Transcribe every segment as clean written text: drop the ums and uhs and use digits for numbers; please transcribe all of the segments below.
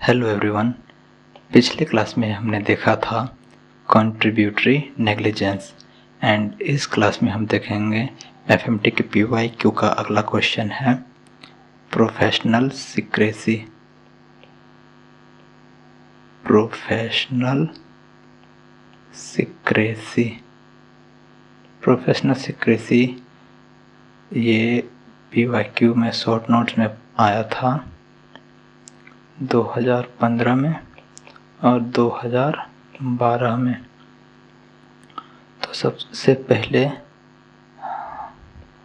Hello everyone. पिछले class में हमने देखा था कंट्रीब्यूटरी नेग्लिजेंस एंड इस क्लास में हम देखेंगे एफएमटी के पीवाईक्यू का अगला क्वेश्चन है प्रोफेशनल सीक्रेसी। प्रोफेशनल सीक्रेसी ये पीवाईक्यू में शॉर्ट नोट्स में आया था 2015 में और 2012 में। तो सबसे पहले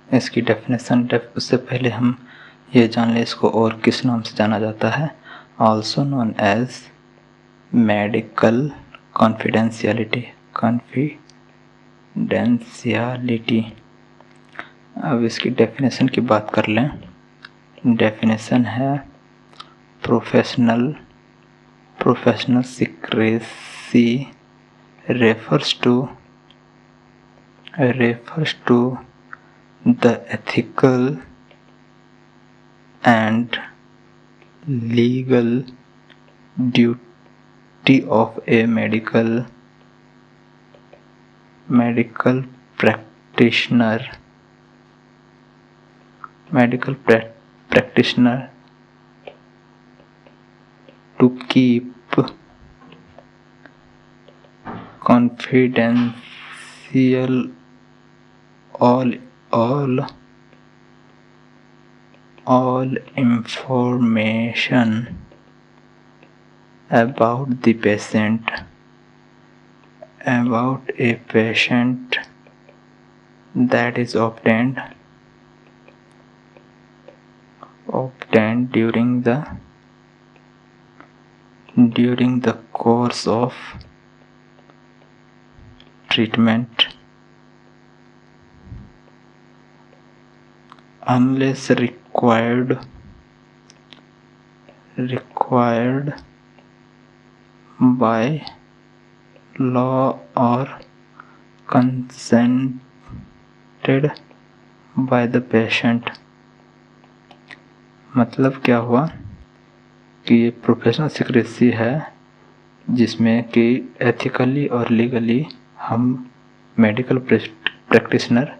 इसकी डेफिनेशन उससे पहले हम ये जान लें इसको और किस नाम से जाना जाता है। Also known as medical confidentiality. अब इसकी डेफिनेशन की बात कर लें। डेफिनेशन है Professional secrecy refers to the ethical and legal duty of a medical practitioner to keep confidential all information about a patient that is obtained during the course of treatment, unless required by law or consented by the patient। मतलब क्या हुआ कि ये professional secrecy है जिसमें कि ethically और legally हम मेडिकल प्रैक्टिशनर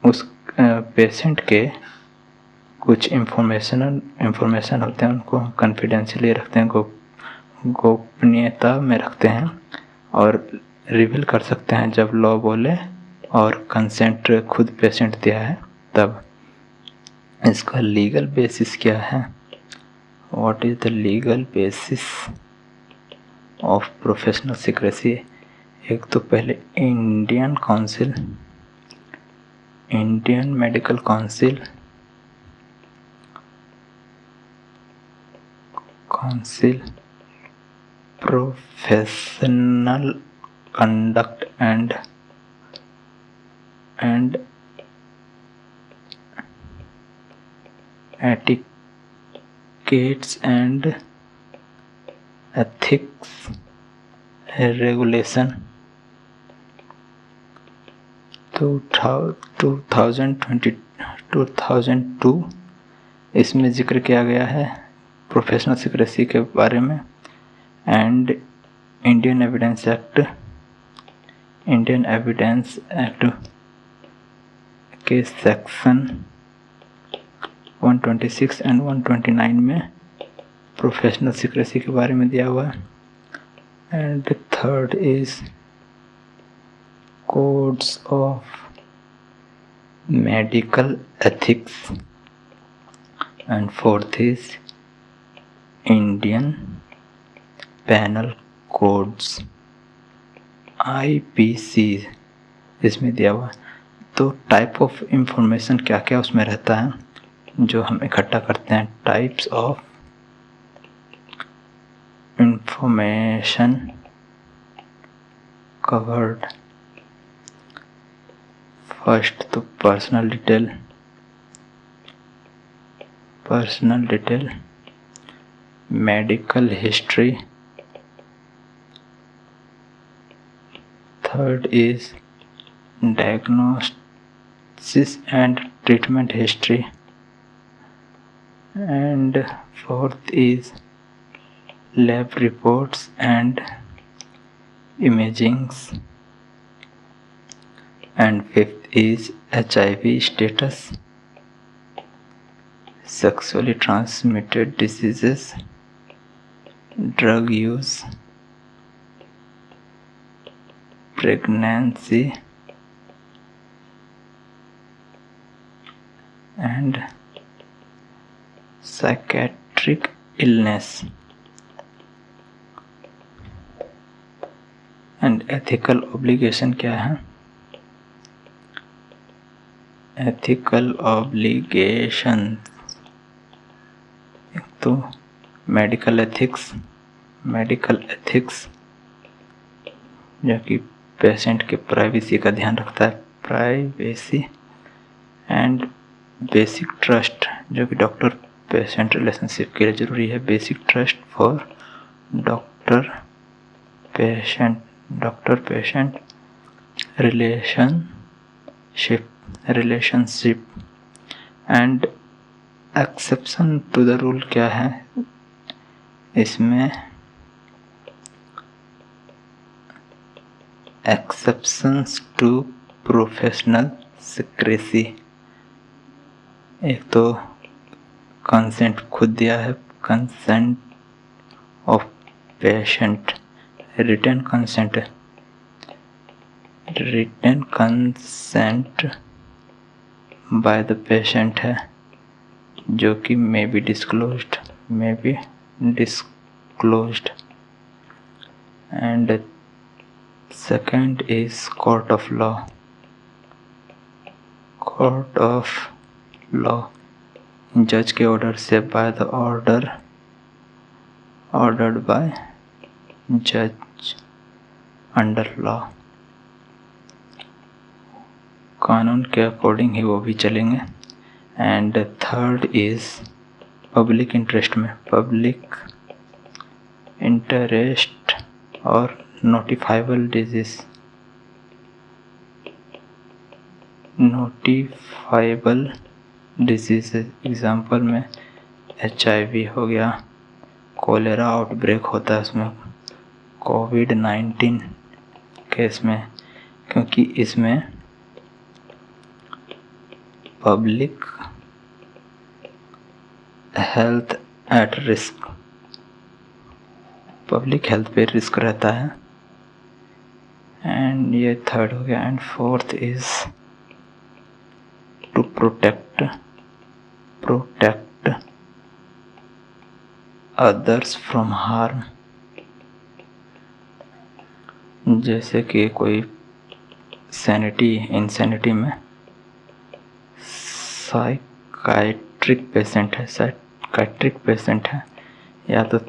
उस पेशेंट के कुछ इंफॉर्मेशन होते हैं उनको कॉन्फिडेंशियली रखते हैं, गोपनीयता में रखते हैं और रिवील कर सकते हैं जब लॉ बोले और कंसेंट खुद पेशेंट दिया है तब। इसका लीगल बेसिस क्या है? What is the legal basis of professional secrecy? एक तो पहले Indian medical council professional conduct and etiquettes and ethics regulation 2002 इसमें जिक्र किया गया है प्रोफेशनल सीक्रेसी के बारे में। एंड इंडियन एविडेंस एक्ट के सेक्शन 126 एंड 129 में प्रोफेशनल सीक्रेसी के बारे में दिया हुआ है। And third is codes of medical ethics and fourth is Indian panel codes IPC इसमें दिया हुआ है। तो टाइप ऑफ इंफॉर्मेशन क्या क्या उसमें रहता है जो हम इकट्ठा करते हैं। Types of information covered. First तो personal detail, medical history. Third is diagnosis and treatment history, and fourth is lab reports and imagings. And fifth is HIV status, sexually transmitted diseases, drug use, pregnancy, and psychiatric illness. And ethical obligation क्या है? Ethical obligation एक तो medical ethics जो कि patient के privacy का ध्यान रखता है, प्राइवेसी, एंड बेसिक ट्रस्ट जो कि डॉक्टर पेशेंट रिलेशनशिप के लिए ज़रूरी है, basic trust for doctor patient relationship and exception to the rule क्या है इसमें? Exceptions to professional secrecy. एक तो कंसेंट खुद दिया है, consent of patient, written consent by the patient है जो कि may be disclosed and second is court of law जज के ऑर्डर से, बाय द ऑर्डर्ड बाय जज अंडर लॉ, कानून के अकॉर्डिंग ही वो भी चलेंगे। And third is public interest में, पब्लिक इंटरेस्ट और नोटिफाइबल डिजीज एग्जाम्पल में HIV हो गया, कोलेरा आउटब्रेक होता है उसमें, कोविड-19 केस में, क्योंकि इसमें public health at risk, public health पे रिस्क रहता है। एंड ये थर्ड हो गया। And fourth is to protect others from harm, जैसे कि कोई इंसैनिटी में साइकाइट्रिक पेशेंट है, या तो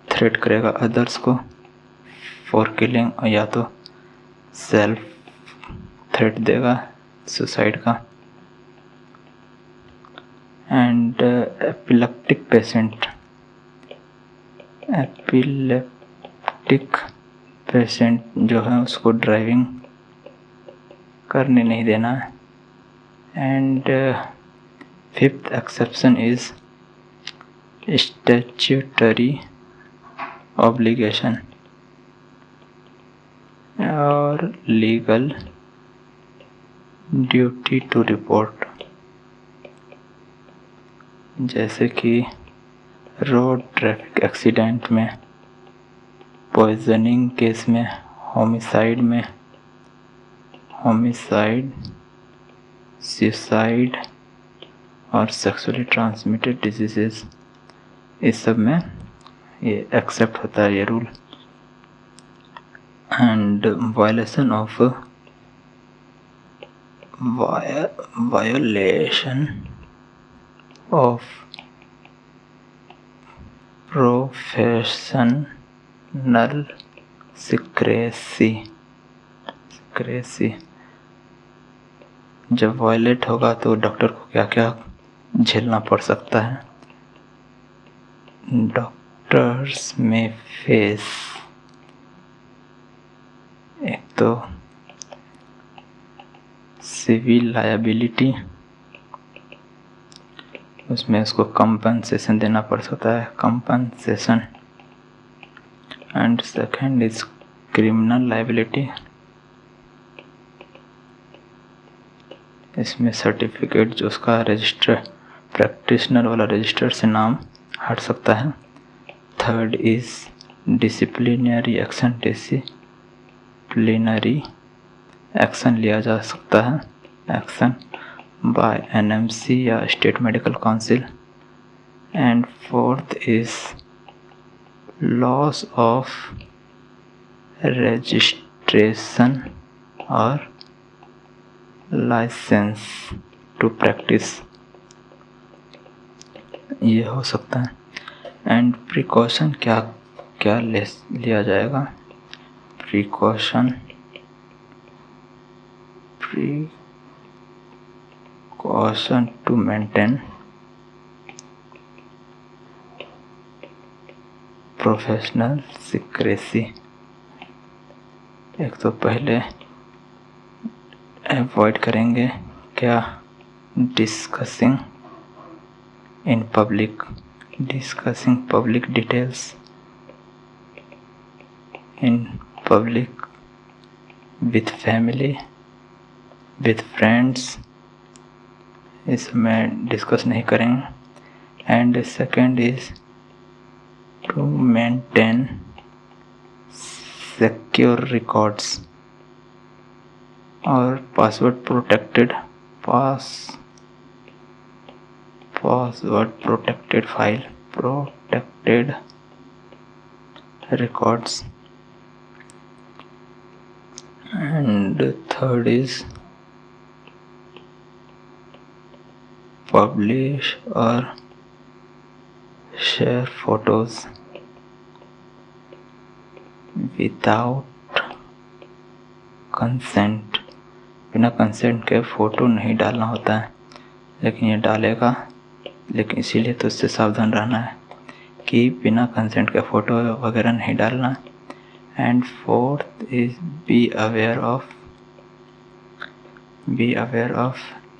थ्रेट करेगा अदर्स को फॉर किलिंग, या तो सेल्फ थ्रेट देगा सुसाइड का। एंड एपिलेप्टिक पेशेंट जो है उसको ड्राइविंग करने नहीं देना है। And fifth exception is statutory obligation और लीगल ड्यूटी टू रिपोर्ट, जैसे कि रोड ट्रैफिक एक्सीडेंट में, पॉइजनिंग केस में, होमिसाइड, सुसाइड और सेक्सुअली ट्रांसमिटेड डिजीजेस, इस सब में ये एक्सेप्ट होता है ये rule. And violation of professional secrecy जब वायलेट होगा तो डॉक्टर को क्या क्या झेलना पड़ सकता है। डॉक्टर्स में फेस एक तो सिविल लायबिलिटी, उसमें उसको कंपनसेशन देना पड़ सकता है, compensation. And second is criminal liability. इसमें सर्टिफिकेट जो उसका रजिस्टर प्रैक्टिशनर वाला रजिस्टर से नाम हट सकता है। Third is disciplinary action, disciplinary action लिया जा सकता है, एक्शन बाय एनएमसी या state medical council. And fourth is loss of registration और लाइसेंस टू प्रैक्टिस, ये हो सकता है। एंड प्रिकॉशन क्या क्या लिया जाएगा? Precaution to maintain professional secrecy. एक तो पहले अवॉइड करेंगे क्या? Discussing in public, discussing public details in public with family, with friends, इसमें डिस्कस नहीं करेंगे। And second is to maintain secure records और password protected file, protected records. And third is publish और शेयर फोटोज विदाउट कंसेंट, बिना consent के photo नहीं डालना होता है, लेकिन ये डालेगा। लेकिन इसीलिए तो उससे सावधान रहना है कि बिना कंसेंट के फ़ोटो वगैरह नहीं डालना। And fourth is be aware of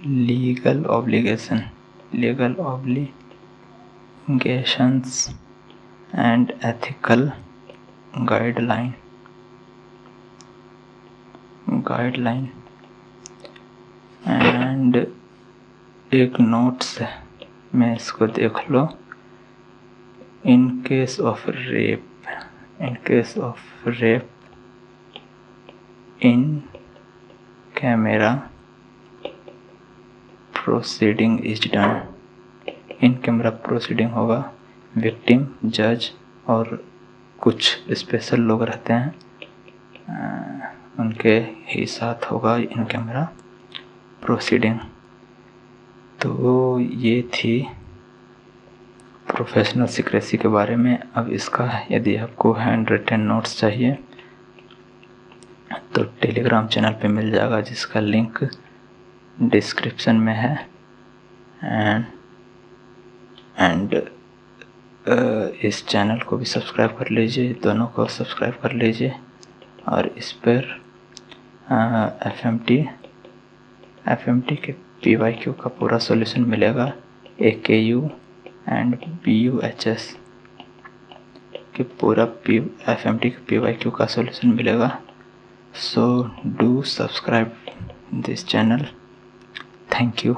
legal obligations and ethical guideline. And एक नोट्स में इसको देख लो। In case of rape in camera proceeding is done. In camera proceeding होगा, विक्टिम, जज और कुछ स्पेशल लोग रहते हैं, उनके ही साथ होगा इन कैमरा प्रोसीडिंग। तो ये थी प्रोफेशनल सीक्रेसी के बारे में। अब इसका यदि आपको हैंड रिटन नोट्स चाहिए तो टेलीग्राम चैनल पे मिल जाएगा, जिसका लिंक डिस्क्रिप्शन में है। एंड इस चैनल को भी सब्सक्राइब कर लीजिए, दोनों को सब्सक्राइब कर लीजिए। और इस पर एफएमटी के PYQ का पूरा सॉल्यूशन मिलेगा, AKU एंड BUHS के पूरा एफएमटी के PYQ का सॉल्यूशन मिलेगा। So do subscribe this channel. Thank you.